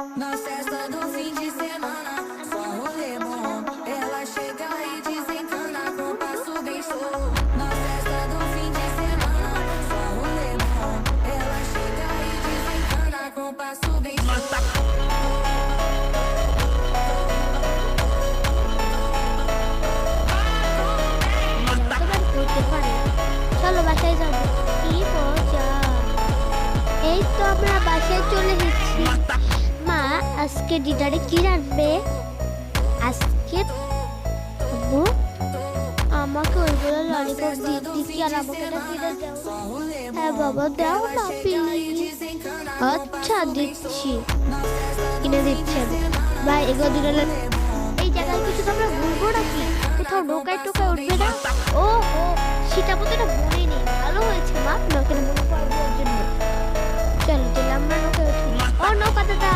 Na festa do fim de semana, só rolê bom. Ela chega e desencana com passo bem show. Na festa do fim de semana, só rolê bom. Ela chega e desencana com passo bem show. চলো বাসায় যাবো। কি মজা! এই তো আমরা বাসায় চলে এসেছি। মা আজকে ডিনারে কি রাখবে? আজকে আম্মু আমাকে ওইগুলো ললিপপ দিচ্ছি আর আমাকে এটা কিনে দাও। হ্যাঁ বাবা দাও না প্লিজ। আচ্ছা দিচ্ছি, কিনে দিচ্ছি আমি। ভাই এগুলো দিলে এই জায়গায় কিছু তো আমরা ঘুরবো নাকি? কোথাও নৌকায় টোকায় উঠবে না? ও সেটা মতো না মনে নেই। ভালো হয়েছে মা নৌকায় মনে পড়ার জন্য। চলো চলো আমরা নৌকায় উঠি। ও নৌকা দাদা